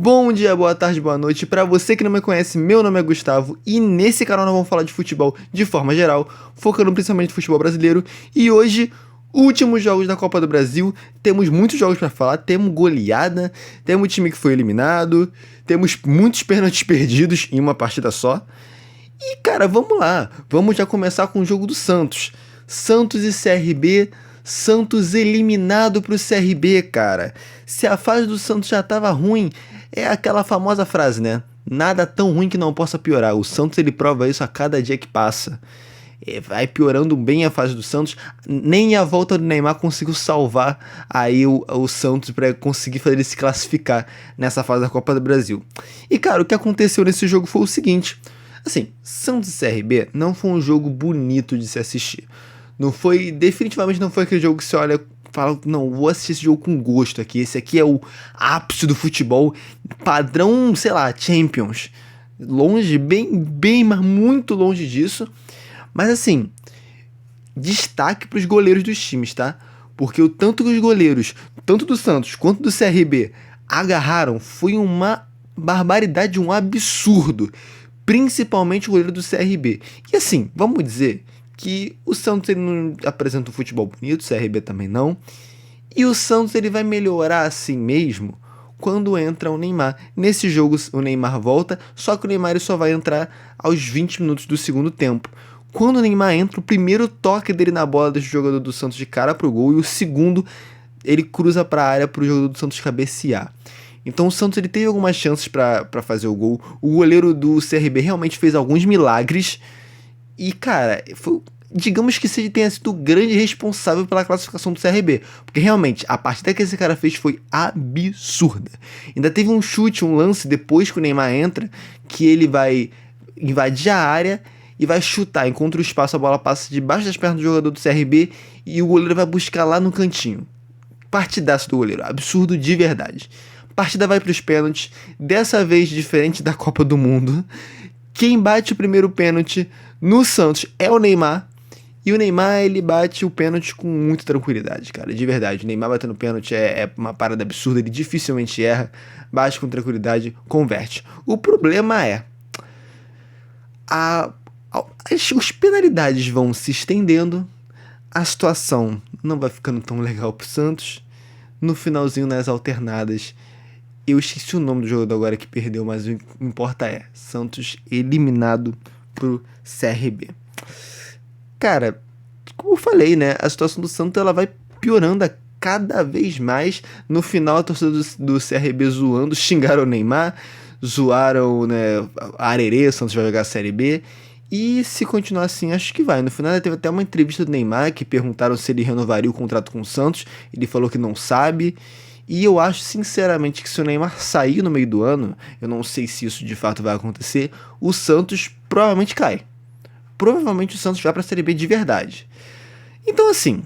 Bom dia, boa tarde, boa noite. Para você que não me conhece, meu nome é Gustavo e nesse canal nós vamos falar de futebol de forma geral, focando principalmente no futebol brasileiro. E hoje, últimos jogos da Copa do Brasil. Temos muitos jogos para falar, temos goleada, temos time que foi eliminado, temos muitos pênaltis perdidos em uma partida só. E cara, vamos lá, vamos já começar com o jogo do Santos. Santos e CRB. Santos eliminado pro CRB, cara. Se a fase do Santos já tava ruim, é aquela famosa frase, né? Nada tão ruim que não possa piorar. O Santos ele prova isso a cada dia que passa. Vai piorando bem a fase do Santos. Nem a volta do Neymar conseguiu salvar aí o Santos para conseguir fazer ele se classificar nessa fase da Copa do Brasil. E cara, o que aconteceu nesse jogo foi o seguinte. Assim, Santos e CRB não foi um jogo bonito de se assistir. Não foi, definitivamente não foi aquele jogo que você olha e fala, não, vou assistir esse jogo com gosto aqui. Esse aqui é o ápice do futebol, padrão, sei lá, Champions. Longe, bem, mas muito longe disso. Mas assim, destaque para os goleiros dos times, tá? Porque o tanto que os goleiros, tanto do Santos quanto do CRB, agarraram foi uma barbaridade, um absurdo. Principalmente o goleiro do CRB. E assim, vamos dizer que o Santos ele não apresenta um futebol bonito, o CRB também não. E o Santos ele vai melhorar assim mesmo quando entra o Neymar. Nesse jogo o Neymar volta, só que o Neymar ele só vai entrar aos 20 minutos do segundo tempo. Quando o Neymar entra, o primeiro toque dele na bola deixa o jogador do Santos de cara pro gol, e o segundo ele cruza para a área pro jogador do Santos cabecear. Então o Santos ele teve algumas chances para fazer o gol. O goleiro do CRB realmente fez alguns milagres. E, cara, digamos que ele tenha sido o grande responsável pela classificação do CRB. Porque, realmente, a partida que esse cara fez foi absurda. Ainda teve um chute, um lance, depois que o Neymar entra, que ele vai invadir a área e vai chutar. Encontra o espaço, a bola passa debaixo das pernas do jogador do CRB e o goleiro vai buscar lá no cantinho. Partidaço do goleiro, absurdo de verdade. Partida vai para os pênaltis, dessa vez diferente da Copa do Mundo. Quem bate o primeiro pênalti no Santos é o Neymar. E o Neymar, ele bate o pênalti com muita tranquilidade, cara, de verdade. O Neymar batendo pênalti é uma parada absurda, ele dificilmente erra, bate com tranquilidade, converte. O problema é, as penalidades vão se estendendo, a situação não vai ficando tão legal pro Santos. No finalzinho, nas alternadas, eu esqueci o nome do jogador agora que perdeu, mas o que importa é Santos eliminado pro CRB. Cara, como eu falei, né? A situação do Santos ela vai piorando a cada vez mais. No final, a torcida do CRB zoando, xingaram o Neymar, zoaram, né, a Arerê, o Santos vai jogar a Série B. E se continuar assim, acho que vai. No final, teve até uma entrevista do Neymar que perguntaram se ele renovaria o contrato com o Santos. Ele falou que não sabe. E eu acho, sinceramente, que se o Neymar sair no meio do ano, eu não sei se isso de fato vai acontecer, o Santos provavelmente cai. Provavelmente o Santos vai para a Série B de verdade. Então, assim,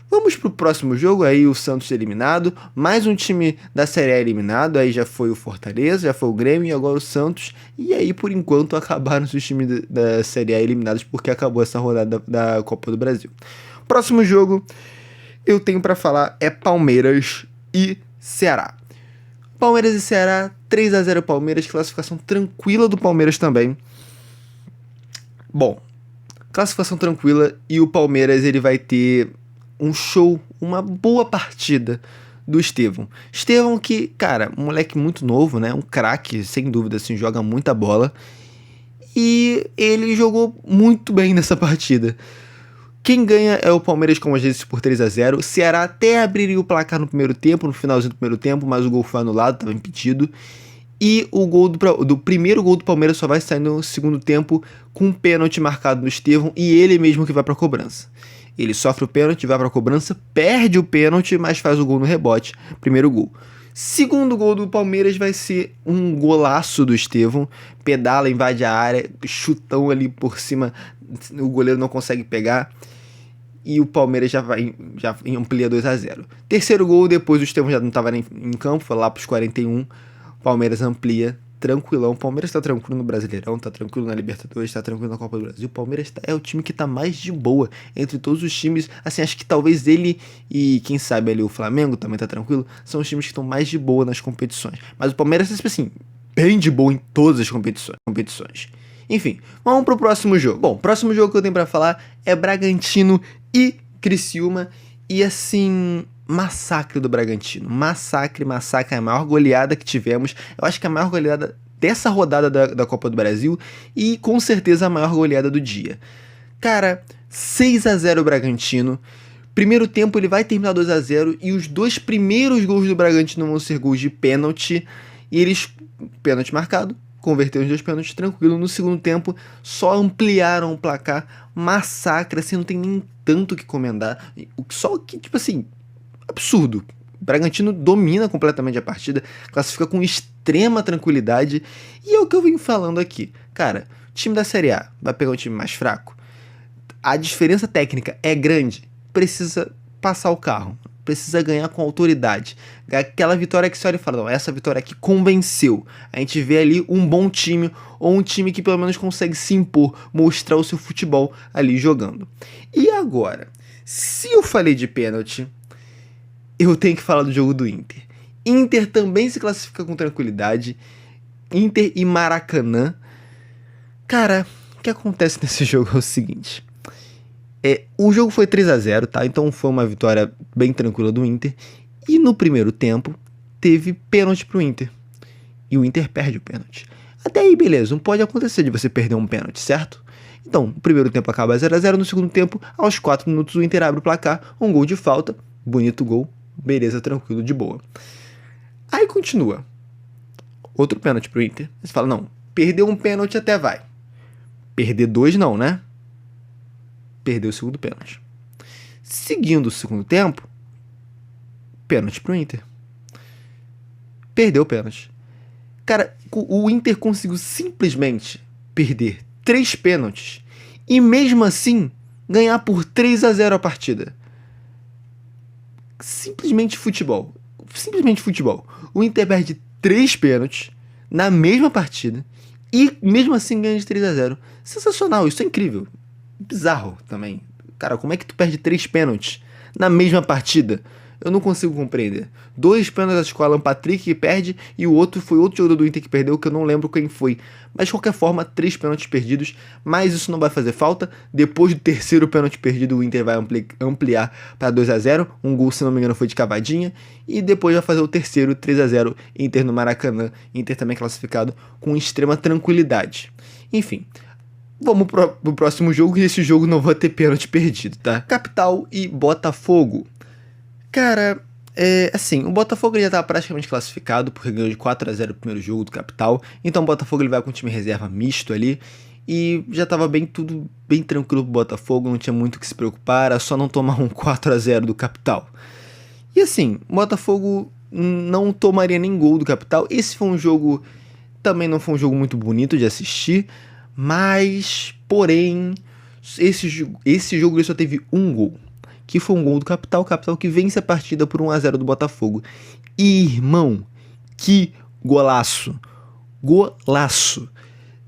vamos pro próximo jogo, aí o Santos eliminado, mais um time da Série A eliminado, aí já foi o Fortaleza, já foi o Grêmio e agora o Santos, e aí por enquanto acabaram os times da Série A eliminados porque acabou essa rodada da Copa do Brasil. Próximo jogo eu tenho para falar é Palmeiras e Ceará. Palmeiras e Ceará, 3-0 Palmeiras, classificação tranquila do Palmeiras também. Bom, classificação tranquila e o Palmeiras ele vai ter um show, uma boa partida do Estevão. Estevão que, cara, um moleque muito novo, né? Um craque, sem dúvida, assim, joga muita bola. E ele jogou muito bem nessa partida. Quem ganha é o Palmeiras, como a gente disse, por 3-0. O Ceará até abriria o placar no primeiro tempo, no finalzinho do primeiro tempo, mas o gol foi anulado, estava impedido. E o gol do primeiro gol do Palmeiras só vai sair no segundo tempo com um pênalti marcado no Estevão e ele mesmo que vai para a cobrança. Ele sofre o pênalti, vai para a cobrança, perde o pênalti, mas faz o gol no rebote. Primeiro gol. Segundo gol do Palmeiras vai ser um golaço do Estevão. Pedala, invade a área, chutão ali por cima, o goleiro não consegue pegar. E o Palmeiras já amplia 2-0. Terceiro gol, depois o Estevão já não estava em campo, foi lá para os 41. Palmeiras amplia tranquilão. O Palmeiras tá tranquilo no Brasileirão, tá tranquilo na Libertadores, tá tranquilo na Copa do Brasil. O Palmeiras é o time que tá mais de boa entre todos os times. Assim, acho que talvez ele e quem sabe ali o Flamengo também tá tranquilo. São os times que estão mais de boa nas competições. Mas o Palmeiras é, tipo assim, bem de boa em todas as competições. Enfim, vamos pro próximo jogo. Bom, o próximo jogo que eu tenho pra falar é Bragantino e Criciúma. E assim, massacre do Bragantino. Massacre, a maior goleada que tivemos. Eu acho que a maior goleada dessa rodada da Copa do Brasil. E com certeza a maior goleada do dia. Cara, 6-0 Bragantino. Primeiro tempo ele vai terminar 2-0. E os dois primeiros gols do Bragantino vão ser gols de pênalti. E eles, pênalti marcado, converteu os dois pênaltis tranquilo. No segundo tempo, só ampliaram o placar. Massacre, assim, não tem nem tanto o que comentar. Só que, tipo assim, absurdo. O Bragantino domina completamente a partida, classifica com extrema tranquilidade. E é o que eu venho falando aqui. Cara, o time da Série A vai pegar um time mais fraco. A diferença técnica é grande. Precisa passar o carro. Precisa ganhar com autoridade. Aquela vitória que você olha e fala, não, essa vitória aqui convenceu. A gente vê ali um bom time, ou um time que pelo menos consegue se impor, mostrar o seu futebol ali jogando. E agora, se eu falei de pênalti, eu tenho que falar do jogo do Inter. Inter também se classifica com tranquilidade. Inter e Maracanã. Cara, o que acontece nesse jogo é o seguinte. O jogo foi 3-0, tá? Então foi uma vitória bem tranquila do Inter. E no primeiro tempo, teve pênalti pro Inter. E o Inter perde o pênalti. Até aí, beleza. Não pode acontecer de você perder um pênalti, certo? Então, o primeiro tempo acaba 0-0. No segundo tempo, aos 4 minutos, o Inter abre o placar. Um gol de falta. Bonito gol. Beleza, tranquilo, de boa. Aí continua. Outro pênalti pro Inter. Você fala, não, perdeu um pênalti até vai. Perder 2 não, né? Perdeu o segundo pênalti. Seguindo o segundo tempo, pênalti pro Inter. Perdeu o pênalti. Cara, o Inter conseguiu simplesmente perder 3 pênaltis e mesmo assim ganhar por 3-0 a partida. Simplesmente futebol. Simplesmente futebol. O Inter perde 3 pênaltis na mesma partida e mesmo assim ganha de 3-0. Sensacional, isso é incrível. Bizarro também. Cara, como é que tu perde 3 pênaltis na mesma partida? Eu não consigo compreender. 2 pênaltis com o Alan Patrick que perde e o outro foi outro jogador do Inter que perdeu, que eu não lembro quem foi. Mas de qualquer forma, 3 pênaltis perdidos, mas isso não vai fazer falta. Depois do terceiro pênalti perdido, o Inter vai ampliar para 2-0. Um gol, se não me engano, foi de cavadinha. E depois vai fazer o terceiro, 3-0, Inter no Maracanã. Inter também classificado com extrema tranquilidade. Enfim, vamos pro próximo jogo, e esse jogo não vai ter pênalti perdido, tá? Capital e Botafogo. Cara, assim, o Botafogo já estava praticamente classificado, porque ganhou de 4-0 o primeiro jogo do Capital. Então o Botafogo ele vai com o time reserva misto ali. E já estava tudo bem tranquilo pro Botafogo, não tinha muito o que se preocupar, era só não tomar um 4-0 do Capital. E assim, o Botafogo não tomaria nem gol do Capital. Esse foi um jogo, também não foi um jogo muito bonito de assistir. Mas, porém, esse jogo ele só teve um gol, que foi um gol do Capital. O Capital que vence a partida por 1-0 do Botafogo. E, irmão, que golaço. Golaço.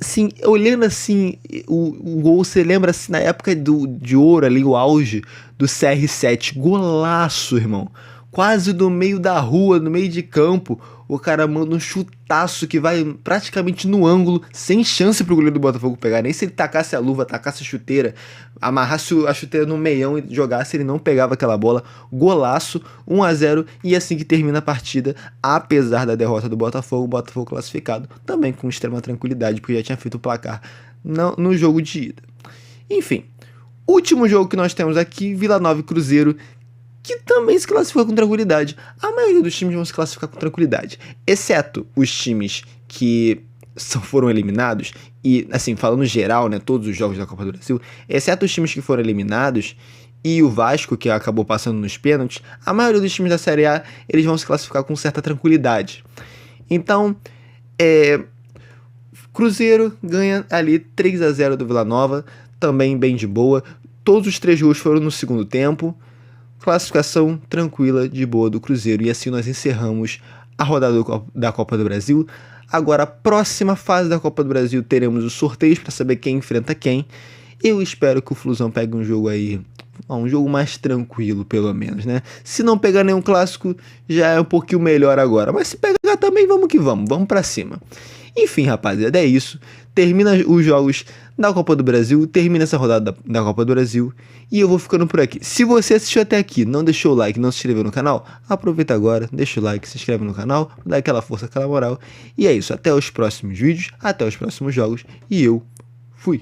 Assim, olhando assim, o gol, você lembra assim, na época de ouro ali, o auge do CR7. Golaço, irmão. Quase do meio da rua, no meio de campo, o cara manda um chutaço que vai praticamente no ângulo, sem chance pro goleiro do Botafogo pegar. Nem se ele tacasse a luva, tacasse a chuteira, amarrasse a chuteira no meião e jogasse, ele não pegava aquela bola. Golaço, 1-0, e assim que termina a partida, apesar da derrota do Botafogo, o Botafogo classificado, também com extrema tranquilidade, porque já tinha feito o placar no jogo de ida. Enfim, último jogo que nós temos aqui, Vila Nova e Cruzeiro, que também se classifica com tranquilidade. A maioria dos times vão se classificar com tranquilidade, exceto os times que foram eliminados, e assim, falando geral, né, todos os jogos da Copa do Brasil, exceto os times que foram eliminados, e o Vasco, que acabou passando nos pênaltis, a maioria dos times da Série A, eles vão se classificar com certa tranquilidade. Então, Cruzeiro ganha ali 3-0 do Vila Nova, também bem de boa. Todos os 3 gols foram no segundo tempo. Classificação tranquila, de boa do Cruzeiro. E assim nós encerramos a rodada da Copa do Brasil. Agora, a próxima fase da Copa do Brasil, teremos os sorteios para saber quem enfrenta quem. Eu espero que o Flusão pegue um jogo aí, um jogo mais tranquilo, pelo menos, né? Se não pegar nenhum clássico, já é um pouquinho melhor agora. Mas se pegar também, vamos que vamos pra cima. Enfim, rapaziada, é isso. Termina os jogos da Copa do Brasil, termina essa rodada da Copa do Brasil e eu vou ficando por aqui. Se você assistiu até aqui, não deixou o like, não se inscreveu no canal, aproveita agora, deixa o like, se inscreve no canal, dá aquela força, aquela moral. E é isso, até os próximos vídeos, até os próximos jogos e eu fui.